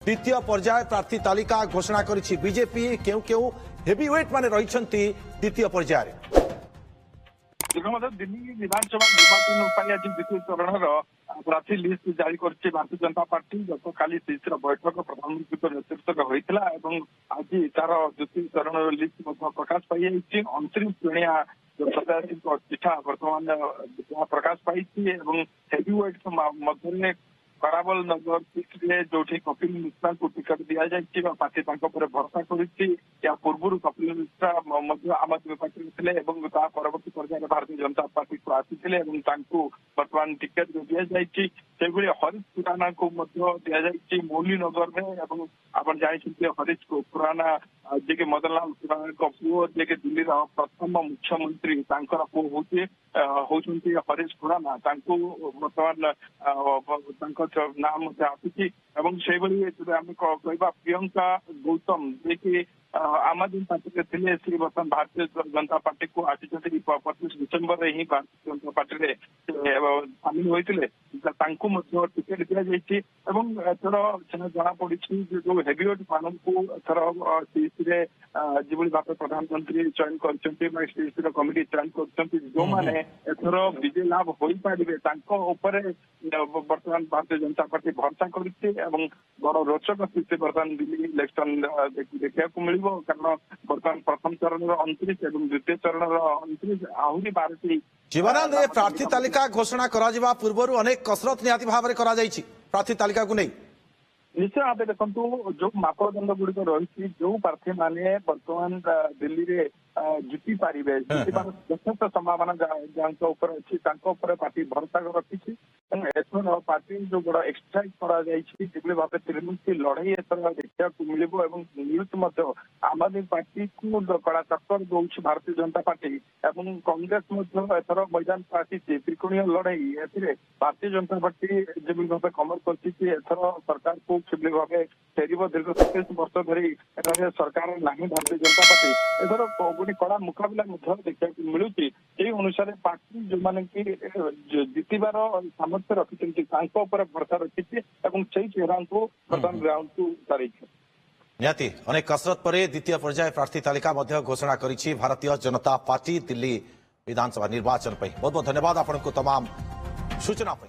द्वितीय पर्याय प्रार्थी तालिका घोषणा करिछि बीजेपी केउ केउ हेवीवेट माने रहिछंती द्वितीय पर्याय दिल्ली विधानसभा निर्वाचन आज द्वितीय चरण प्रार्थी लिस्ट जारी करछि भारतीय जनता पार्टी गत काली शीर्ष बैठक प्रधानमंत्री नेतृत्व होता आज तार द्वितीय चरण लिस्ट प्रकाश पाई 29 श्रेणिया सत्यासी चिठा बर्तमान प्रकाश पाई हेवीवेट मध्य कराबल नगर सीट्रे जो कपिल मिश्रा को टिकट दि जाए पार्टी भरोसा कर पूर्व कपिल मिश्रा आम आदमी पार्टी थे परवर्ती पर्यायर भारतीय जनता पार्टी को आसी बर्तमान टिकट दि जाए हरीश खुराना को दि जाए मौली नगर में आप जानते हरीश खुराना जे के मदन लाल खुराना पुओ जे के दिल्ली प्रथम मुख्यमंत्री पुओ होती हरीश खुराना बर्तमान नाम आसूची कहवा प्रियंका गौतम जे कि आम आदमी पार्टी थे सी बर्तमान भारतीय जनता पार्टी को आसी 25 डिसेम्बर ही भारतीय जनता पार्टी सामिल होते टिकेट दि जाए जना पड़ी जो हेवीवेट मान को एथर जो भाव प्रधानमंत्री चयन कर कमिटी चयन कर जो मैंने एथर विजय लाभ हो पारे बर्तमान भारतीय जनता पार्टी भरोसा कर बड़ रोचक स्थिति बर्तमान दिल्ली इलेक्शन देखा मिल कारण बर्तमान प्रथम चरण 29 और द्वितीय चरण 29 आहरी 12टी जीवनानंद प्रार्थी तालिका घोषणा करा पूर्व अनेक कसरत निहाती भाव में करा प्रार्थी तालिका को नहीं निश्चय भाव देखो जो मापदंड गुड़िक रही जो प्रार्थी माने बर्तमान दिल्ली रे जीति पारे जीतबार यथेष संभावना अच्छी पार्टी भरोसा रखी एथर पार्टी जो बड़ा एक्सरसाइज कर भाव त्रिमुखी लड़ाई एथर देखा मिलूँ आम आदमी पार्टी को कड़ा टक्कर दौर भारतीय जनता पार्टी और कांग्रेस एथर मैदान पार्टी त्रिकोणीय लड़ाई भारतीय जनता पार्टी जो भाव कमर कर सरकार को किभली भाव फेर दीर्घ 27 वर्ष धरी सरकार नहीं भारतीय जनता पार्टी एथर गोटे कड़ा मुकाबला देखा मिलूँ अनुसार पार्टी जो मैंने कि जीतबार सामर्थ्य रखिंट भरोसा रखी चेहरा को बर्तमान ग्राउंड को उतार निहाती अनेक कसरत पर द्वितीय पर्याय प्रार्थी तालिका घोषणा करिछि भारतीय जनता पार्टी दिल्ली विधानसभा निर्वाचन बहुत बहुत धन्यवाद आपको तमाम सूचना।